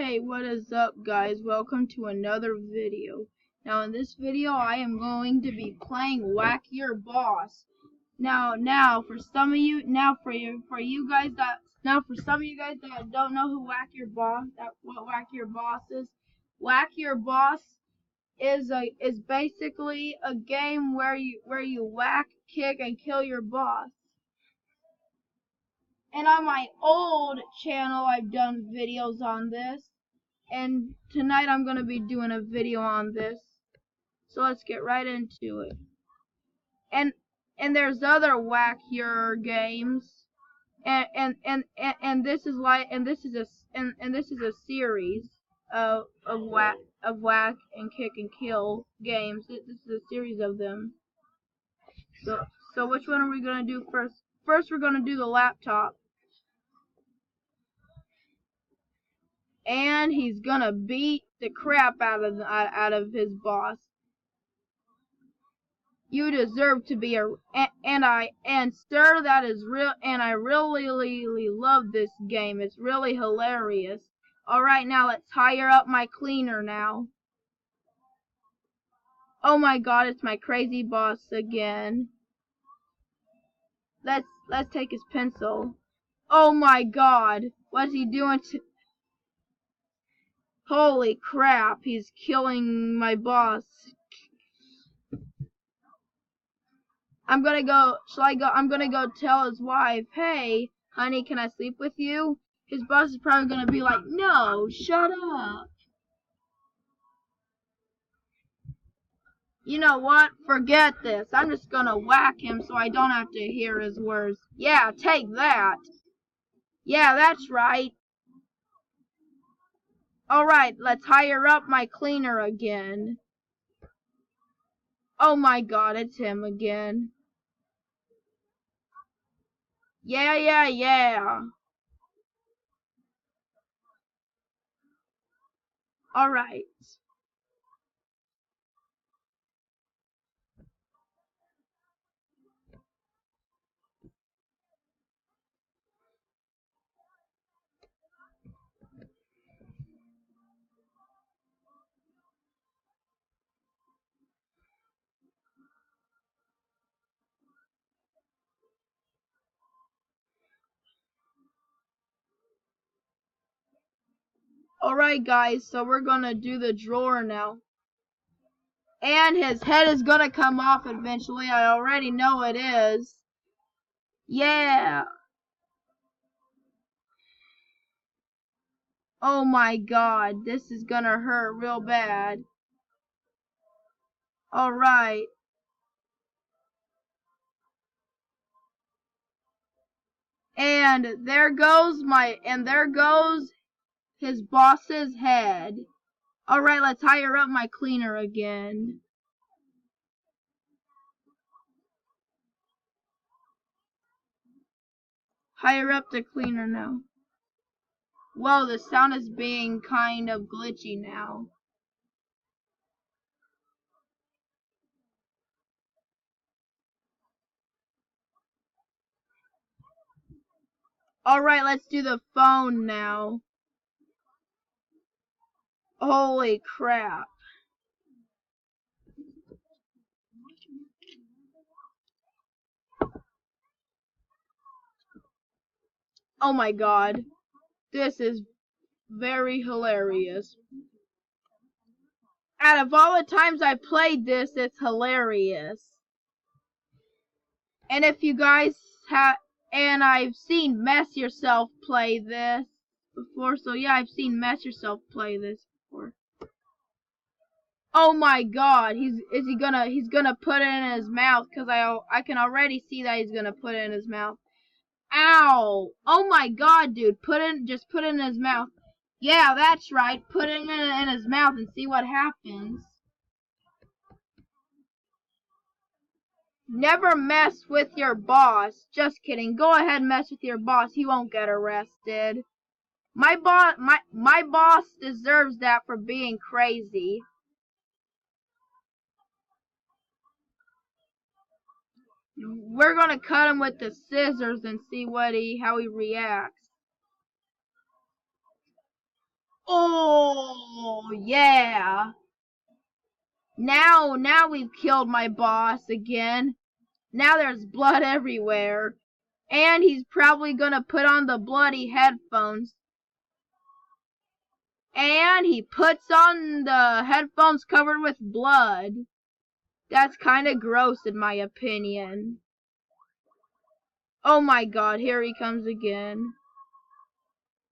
Hey, what is up, guys? Welcome to another video. Now in this video I am going to be playing Whack Your Boss. Now for some of you for you guys that don't know who Whack Your Boss what Whack Your Boss is. Whack Your Boss is basically a game where you whack, kick, and kill your boss. And on my old channel I've done videos on this. And tonight I'm going to be doing a video on this. So let's get right into it. And there's other Whack Your games. And this is a series of whack and kick and kill games. This is a series of them. So which one are we going to do first? First we're going to do the laptop. And he's gonna beat the crap out of his boss. You deserve to be sir, that is real, and I really love this game. It's really hilarious. Alright, now let's hire up my cleaner now. Oh my god, it's my crazy boss again. Let's take his pencil. Oh my god, what's he doing to... Holy crap, he's killing my boss. I'm gonna go tell his wife, hey, honey, can I sleep with you? His boss is probably gonna be like, no, shut up. You know what? Forget this. I'm just gonna whack him so I don't have to hear his words. Yeah, take that. Yeah, that's right. Alright, let's hire up my cleaner again. Oh my god, it's him again. Yeah. Alright. Alright guys, so we're gonna do the drawer now. And his head is gonna come off eventually, I already know it is. Yeah. Oh my god, this is gonna hurt real bad. Alright. And there goes his boss's head. Alright, let's hire up my cleaner again. Hire up the cleaner now. Whoa, the sound is being kind of glitchy now. Alright, let's do the phone now. Holy crap. Oh my god. This is very hilarious. Out of all the times I played this, it's hilarious. And if you guys and I've seen Mess Yourself play this before, so yeah, I've seen Mess Yourself play this before. Oh my god, he's gonna put it in his mouth, cause I can already see that he's gonna put it in his mouth. Ow! Oh my god, dude, just put it in his mouth. Yeah, that's right. Put it in his mouth and see what happens. Never mess with your boss. Just kidding. Go ahead and mess with your boss. He won't get arrested. My boss deserves that for being crazy. We're gonna cut him with the scissors and see how he reacts. Oh, yeah. Now we've killed my boss again. Now there's blood everywhere. And he's probably gonna put on the bloody headphones. And he puts on the headphones covered with blood. That's kinda gross in my opinion. Oh my god, here he comes again.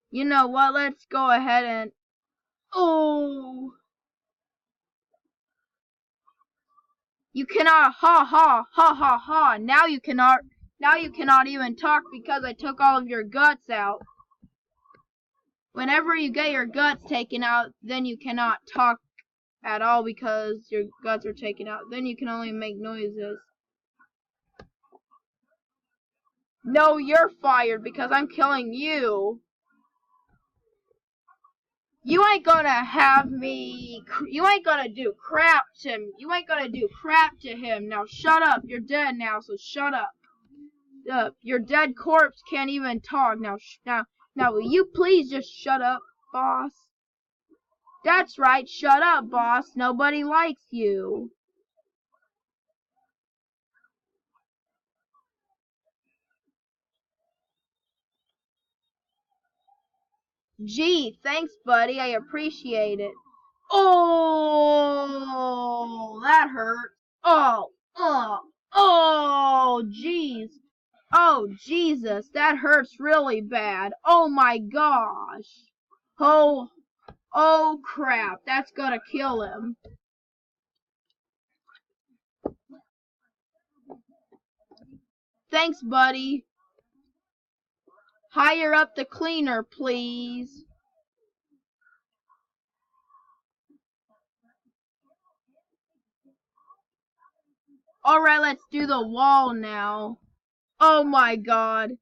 You know what, let's go ahead and... Oh! You cannot, ha ha, ha ha ha. Now you cannot even talk because I took all of your guts out. Whenever you get your guts taken out, then you cannot talk at all because your guts are taken out. Then you can only make noises. No, you're fired because I'm killing you. You ain't gonna have me. You ain't gonna do crap to him. You ain't gonna do crap to him. Now shut up. You're dead now, so shut up. Your dead corpse can't even talk. Now, will you please just shut up, boss? That's right. Shut up, boss. Nobody likes you. Gee, thanks, buddy. I appreciate it. Oh, that hurt. Oh, jeez. Oh, Jesus, that hurts really bad. Oh my gosh. Oh crap, that's gonna kill him. Thanks, buddy. Hire up the cleaner, please. Alright, let's do the wall now. Oh my god.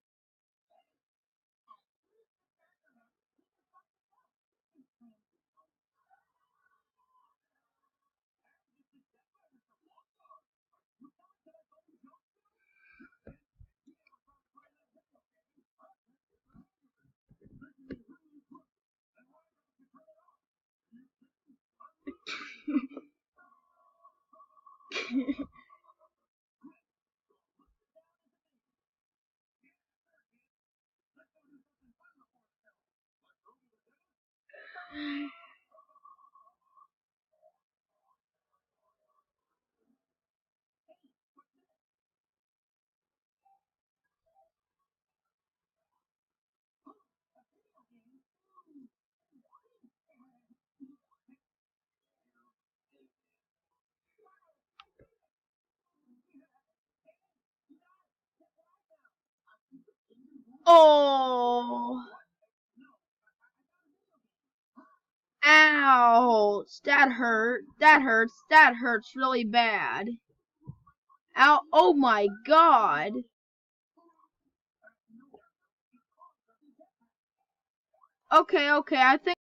Oh. Ouch. That hurt. That hurts. That hurts really bad. Ow. Oh my god. Okay, I think